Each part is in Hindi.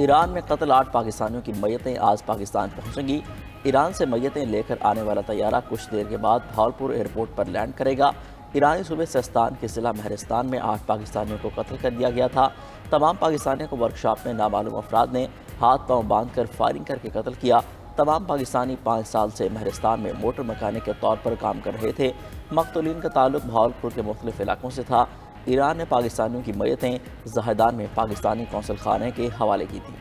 ईरान में कत्ल 8 पाकिस्तानियों की मैयतें आज पाकिस्तान पहुंचेंगी। ईरान से मैयतें लेकर आने वाला तैयारा कुछ देर के बाद भावलपुर एयरपोर्ट पर लैंड करेगा। ईरानी सूबे सिस्तान के जिला महरिस्तान में 8 पाकिस्तानियों को कत्ल कर दिया गया था। तमाम पाकिस्तानियों को वर्कशॉप में नामालूम अफराद ने हाथ पांव बांधकर फायरिंग करके कत्ल किया। तमाम पाकिस्तानी 5 साल से महरिस्तान में मोटर मैकेनिक के तौर पर काम कर रहे थे। मकतूलीन का ताल्लुक भावलपुर के मुख्तलिफ इलाकों से था। ईरान ने पाकिस्तानियों की मैयतें ज़ाहिदान में पाकिस्तानी कौंसल खाने के हवाले की थी।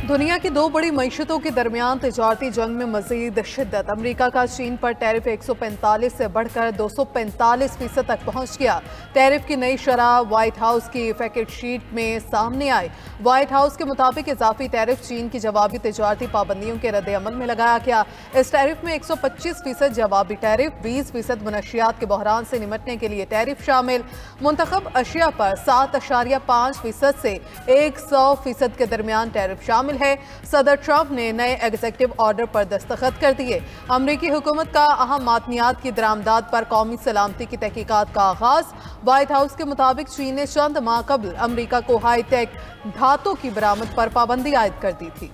दुनिया की 2 बड़ी मईशतों के दरमियान तिजारती जंग में मजीद शिद्दत। अमरीका का चीन पर टैरिफ 145 से बढ़कर 245% तक पहुंच गया। टैरिफ की नई शरह व्हाइट हाउस की फैक्ट शीट में सामने आई। व्हाइट हाउस के मुताबिक इजाफी टैरिफ चीन की जवाबी तिजारती पाबंदियों के रद्द-ए-अमल में लगाया गया। इस टैरिफ में 125% जवाबी टैरिफ, 20% मनशियात के बहरान से निमटने के लिए टैरिफ शामिल, मुंतखब अशिया पर 7.5% से 100% के दरमियान टैरिफ शामिल है। सदर ट्रंप ने नए एग्जीक्यूटिव ऑर्डर पर दस्तखत कर दिए। अमरीकी हुकूमत का अहम मादनियात की दरामदात पर कौमी सलामती की तहकीकात का आगाज। व्हाइट हाउस के मुताबिक चीन ने चंद माह कबल अमरीका को हाईटेक धातु की बरामद पर पाबंदी आयद कर दी थी।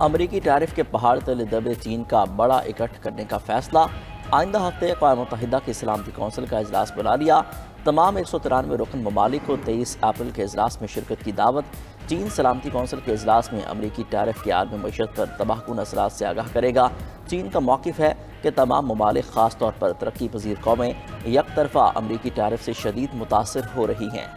अमरीकी टैरिफ के पहाड़ तले दबे चीन का बड़ा इकट्ठ करने का फैसला। आइंदा हफ्ते अक़वाम मुत्तहिदा की सलामती कौंसिल का इजलास बुला लिया। तमाम 193 रुकन ममालिक को 23 अप्रैल के इजलास में शिरकत की दावत। चीन सलामती कौंसिल के इजलास में अमरीकी टैरिफ के आलमी मईशत पर तबाहकुन असरात से आगाह करेगा। चीन का मौक़िफ़ है कि तमाम ममालिक ख़ास तौर पर तरक्की पजीर कौमें एक तरफ़ा अमरीकी टैरिफ से शदीद मुतासर हो रही हैं।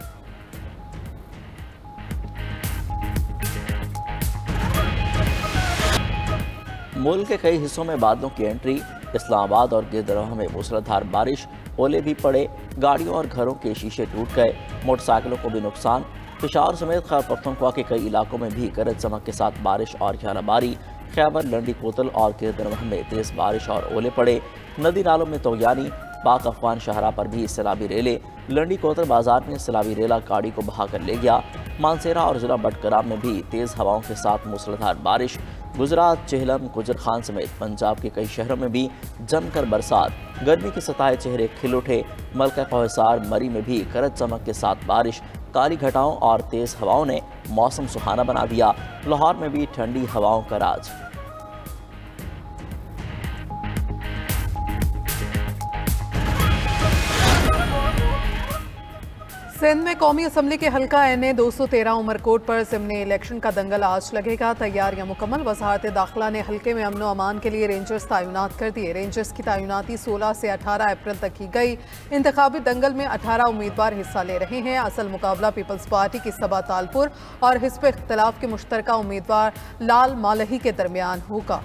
मुल्क के कई हिस्सों में बादलों की एंट्री। इस्लामाबाद और गिरदरवाह में मूसलाधार बारिश, ओले भी पड़े, गाड़ियों और घरों के शीशे टूट गए, मोटरसाइकिलों को भी नुकसान। पेशावर समेत खैबर पख्तूनख्वा के कई इलाकों में भी गरज चमक के साथ बारिश और ज़्यादाबारी। खैबर, लंडी कोतल और गिरदरवाह में तेज़ बारिश और ओले पड़े। नदी नालों में तोगयानी। पाक अफगान शाहरा पर भी सैलाबी रेले। लंडी कोतल बाजार में सैलाबी रेला गाड़ी को बहा कर ले गया। मानसेरा और जिला बटकराम में भी तेज़ हवाओं के साथ मूसलाधार बारिश। गुजरात, चेहलम, गुजर खान समेत पंजाब के कई शहरों में भी जमकर बरसात। गर्मी की सताए चेहरे खिल उठे। मलका कोहसार, मरी में भी गरज चमक के साथ बारिश। काली घटाओं और तेज़ हवाओं ने मौसम सुहाना बना दिया। लाहौर में भी ठंडी हवाओं का राज। सिंध में कौमी असम्बली के हल्का NA 213 उमरकोट पर ज़िम्नी इलेक्शन का दंगल आज लगेगा। तैयारियां मुकम्मल। वज़ारत दाखिला ने हल्के में अमन व अमान के लिए रेंजर्स तैनात कर दिए। रेंजर्स की तैनाती 16 से 18 अप्रैल तक की गई। इंतखाबी दंगल में 18 उम्मीदवार हिस्सा ले रहे हैं। असल मुकाबला पीपल्स पार्टी की सबा तालपुर और हिज़्ब इख्तिलाफ के मुश्तरका उम्मीदवार लाल मालही के दरमियान होगा।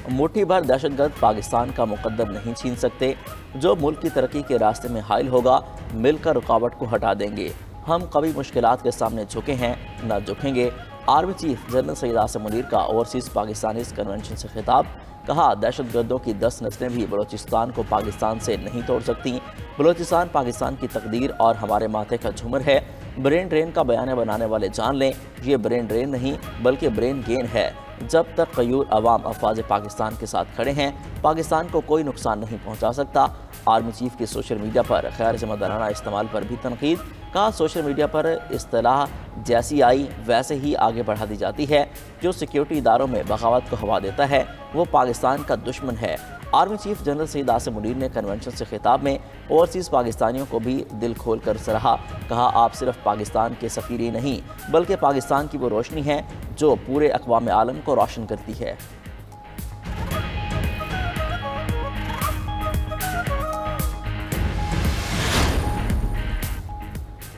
मुट्ठी भर दहशतगर्द पाकिस्तान का मुकद्दर नहीं छीन सकते। जो मुल्क की तरक्की के रास्ते में हाइल होगा, मिलकर रुकावट को हटा देंगे। हम कभी मुश्किलात के सामने झुके हैं, न झुकेंगे। Army chief general Syed Asim Munir का ओवरसीज़ पाकिस्तानीज़ कन्वेंशन से खिताब। कहा, दहशतगर्दों की 10 नस्लें भी बलूचिस्तान को पाकिस्तान से नहीं तोड़ सकती। बलूचिस्तान पाकिस्तान की तकदीर और हमारे माथे का झूमर है। ब्रेन ड्रेन का बयान बनाने वाले जान लें, ये ब्रेन ड्रेन नहीं बल्कि ब्रेन गेन है। जब तक कयूर अवाम अफवाज पाकिस्तान के साथ खड़े हैं, पाकिस्तान को कोई नुकसान नहीं पहुंचा सकता। आर्मी चीफ के सोशल मीडिया पर गैर ज़िम्मेदाराना इस्तेमाल पर भी तनकीद। कहा, सोशल मीडिया पर इस्तिलाह जैसी आई वैसे ही आगे बढ़ा दी जाती है। जो सिक्योरिटी इदारों में बगावत को हवा देता है वो पाकिस्तान का दुश्मन है। Army chief general Syed Asim Munir ने कन्वेंशन से खिताब में ओवरसीज़ पाकिस्तानियों को भी दिल खोल कर सराहा। कहा, आप सिर्फ पाकिस्तान के सफ़ीर ही नहीं बल्कि पाकिस्तान की वो रोशनी है जो पूरे अक़वाम आलम को रोशन करती है।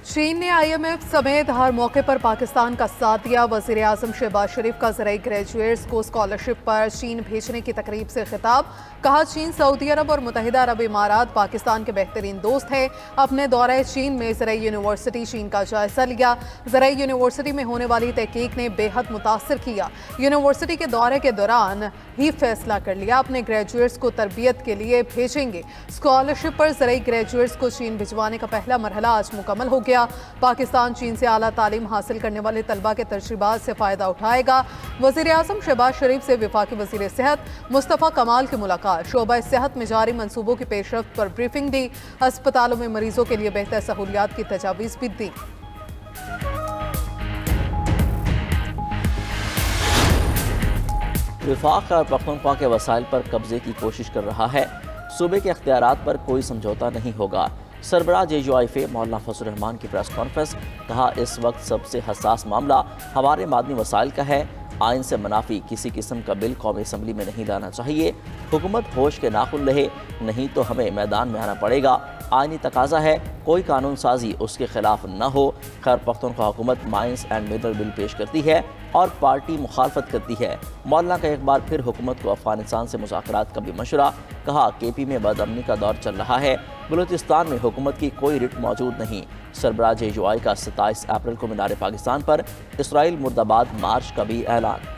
चीन ने IMF समेत हर मौके पर पाकिस्तान का साथ दिया। वज़ीर आज़म शहबाज शरीफ का ज़राई ग्रेजुएट्स को स्कॉलरशिप पर चीन भेजने की तकरीब से खिताब। कहा, चीन, सऊदी अरब और मुत्तहिदा अरब इमारात पाकिस्तान के बेहतरीन दोस्त हैं। अपने दौरे चीन में ज़राई यूनिवर्सिटी चीन का जायजा लिया। ज़राई यूनिवर्सिटी में होने वाली तहकीक ने बेहद मुतासर किया। यूनिवर्सिटी के दौरे के दौरान ही फैसला कर लिया अपने ग्रेजुएट्स को तरबियत के लिए भेजेंगे। स्कॉलरशिप पर ज़राई ग्रेजुएट्स को चीन भिजवाने का पहला मरहला आज मुकम्मल हो गया। गया। पाकिस्तान चीन से आला तालीम हासिल करने वाले तलबा के तजर्बात से फ़ायदा उठाएगा। वज़ीर आज़म शहबाज शरीफ से वफाकी वज़ीर सेहत मुस्तफ़ा कमाल की मुलाकात, शोबा सेहत में जारी मनसूबों की पेशरफ्त पर ब्रीफिंग दी। अस्पतालों में मरीजों के लिए बेहतर सहूलियात की तजावीज़ भी दी। वफाक और पख्तूनख्वा के वसाइल पर कब्जे की कोशिश कर रहा है। सूबे के अख्तियारात पर कोई समझौता नहीं होगा। सरबराह JUIF मौलाना फजल रहमान की प्रेस कॉन्फ्रेंस, कहा इस वक्त सबसे हसास मामला हमारे मादनी वसाइल का है। आइन से मुनाफी किसी किस्म का बिल कौमी असम्बली में नहीं लाना चाहिए। हुकूमत होश के नाखुन रहे, नहीं तो हमें मैदान में आना पड़ेगा। आइनी तकाजा है कोई कानून साजी उसके खिलाफ न हो। खैर पख्तूनख्वा हुकूमत माइंस एंड मिनरल बिल पेश करती है और पार्टी मुखालफत करती है। मौलाना का एक बार फिर हुकूमत को अफगानिस्तान से मुज़ाकरात का भी मशवरा, कहा KP में बदअमनी का दौर चल रहा है। बलूचिस्तान में हुकूमत की कोई रिट मौजूद नहीं। सरबराह JUI का 27 अप्रैल को मीनार पाकिस्तान पर इसराइल मुर्दाबाद मार्च का भी ऐलान।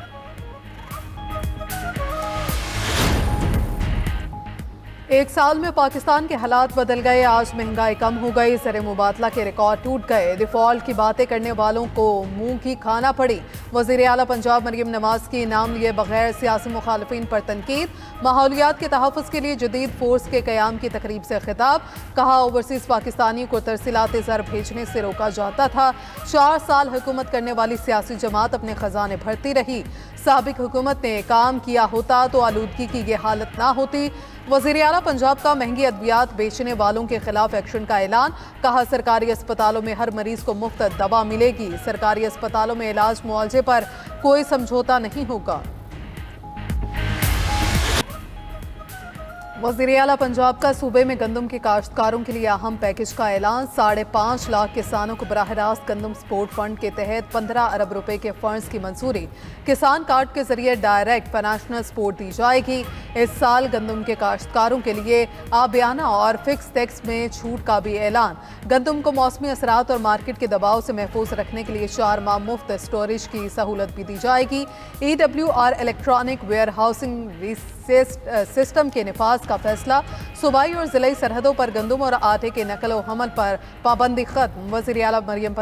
एक साल में पाकिस्तान के हालात बदल गए। आज महंगाई कम हो गई, ज़र मुबादला के रिकॉर्ड टूट गए, डिफॉल्ट की बातें करने वालों को मुंह की खाना पड़ी। वज़ीर आला पंजाब मरियम नवाज की नाम लिए बगैर सियासी मुखालफिन पर तनकीद। माहौलियात के तहफ़्फ़ुज़ के लिए जदीद फोर्स के क़याम की तकरीब से खिताब, कहा ओवरसीज़ पाकिस्तानी को तरसीलात ज़र भेजने से रोका जाता था। 4 साल हुकूमत करने वाली सियासी जमात अपने खजाने भरती रही। साबिक हुकूमत ने काम किया होता तो आलूदगी की ये हालत ना होती। वज़ीर आला पंजाब का महंगी अद्वियात बेचने वालों के खिलाफ एक्शन का ऐलान, कहा सरकारी अस्पतालों में हर मरीज को मुफ्त दवा मिलेगी। सरकारी अस्पतालों में इलाज मुआवजे पर कोई समझौता नहीं होगा। वज़ीर आला पंजाब का सूबे में गंदम के काश्तकारों के लिए अहम पैकेज का ऐलान। 5.5 लाख किसानों को बराह रास्त गंदम सपोर्ट फंड के तहत 15 अरब रुपए के फंड्स की मंजूरी। किसान कार्ड के जरिए डायरेक्ट फाइनेंशियल सपोर्ट दी जाएगी। इस साल गंदम के काश्तकारों के लिए आबियाना और फिक्स टैक्स में छूट का भी ऐलान। गंदम को मौसमी असरात और मार्केट के दबाव से महफूज रखने के लिए 4 माह मुफ्त स्टोरेज की सहूलत भी दी जाएगी। EW और इलेक्ट्रॉनिक वेयर हाउसिंग सिस्टम के निफाज का फैसला। सूबाई और जिलाई सरहदों पर गंदम और आटे के नकल व हमल पर पाबंदी खत्म। वज़ीर आला मरियम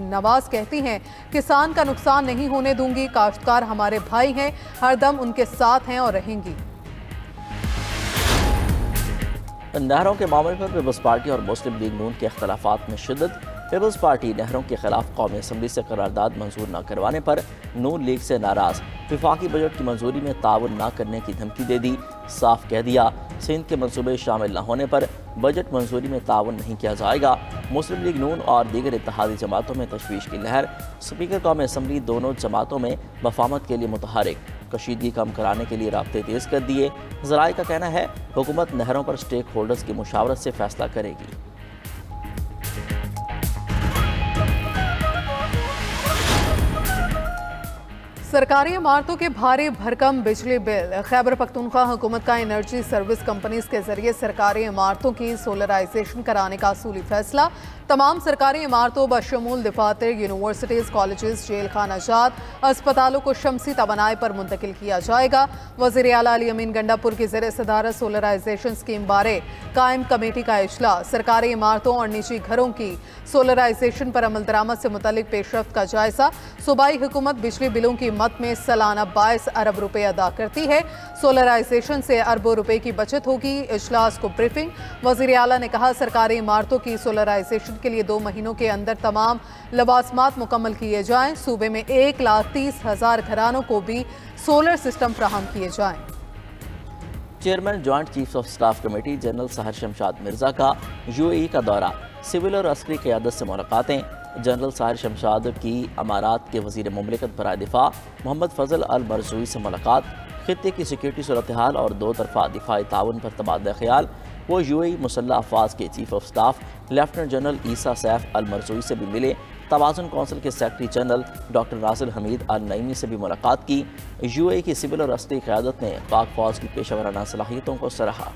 नवाज कहती हैं किसान का नुकसान नहीं होने दूंगी, काश्तकार हमारे भाई हैं, हरदम उनके साथ हैं और रहेंगी। नहरों के मामले पर पीपल्स पार्टी और मुस्लिम लीग नून के अख्तलाफात में शिद्दत। पीपल्स पार्टी नहरों के खिलाफ कौमी असम्बली से करारदाद मंजूर न करवाने पर नून लीग से नाराज। विफाकी बजट की मंजूरी में ताउन न करने की धमकी दे दी। साफ कह दिया सिंध के मनसूबे शामिल न होने पर बजट मंजूरी में ताउन नहीं किया जाएगा। मुस्लिम लीग नून और दीगर इत्तेहादी जमातों में तशवीश की लहर। स्पीकर कौमी असम्बली दोनों जमातों में मफामत के लिए मुतहरिक। कशीदगी कम कराने के लिए राब्ते तेज़ कर दिए। ज़राए का कहना है हुकूमत नहरों पर स्टेक होल्डर्स की मुशावरत से फैसला करेगी। सरकारी इमारतों के भारी भरकम बिजली बिल। खैबर पख्तूनख्वा हुकूमत का एनर्जी सर्विस कंपनीज के जरिए सरकारी इमारतों की सोलराइजेशन कराने का असूली फैसला। तमाम सरकारी इमारतों बशमूल दफातर, यूनिवर्सिटीज़, कॉलेजेस, जेल खानाजात, अस्पतालों को शमसी तवानाई पर मुंतकिल किया जाएगा। वज़ीर आला अली अमीन गंडापुर की ज़ेर सदारत सोलराइजेशन स्कीम बारे कायम कमेटी का इजलास। सरकारी इमारतों और निजी घरों की सोलराइजेशन पर अमल दरामद से मुतल्लिक पेशरफ्त का जायजा। सूबाई हुकूमत बिजली बिलों की मद में सालाना 22 अरब रुपए अदा करती है। सोलराइजेशन से अरबों रुपए की बचत होगी। इजलास को ब्रीफिंग। वज़ीर आला ने कहा सरकारी इमारतों की सोलराइजेशन के लिए 2 महीनों के अंदर तमाम लवाजमात मुकम्मल किए जाएं। सूबे में 1,30,000 घरानों को भी सोलर सिस्टम फराहम किए जाएं। Chairman joint chief of staff committee general Sahir Shamshad Mirza का UAE का दौरा। सिविल और अस्करी क़यादत से मुलाकातें। जनरल साहिर शमशाद की अमारात के वज़ीर मुमलिकत बराए दिफा मोहम्मद फजल अल मरज़ूई से मुलाकात। खित्ते की सिक्योरिटी सूरत हाल और 2 तरफ़ा दिफाई ताउन पर तबादला ख्याल। वो UAE मुसल्लह अफवाज के chief of staff lieutenant general Eisa Saif Al मरज़ूई से भी मिले। तवाज़ुन कौंसिल के secretary general doctor Nasser Hamid Al Nuaimi से भी मुलाकात की। UAE की सिविल और अस्करी क़यादत ने पाक फ़ौज की पेशा वराना सलाहियतों को सराहा।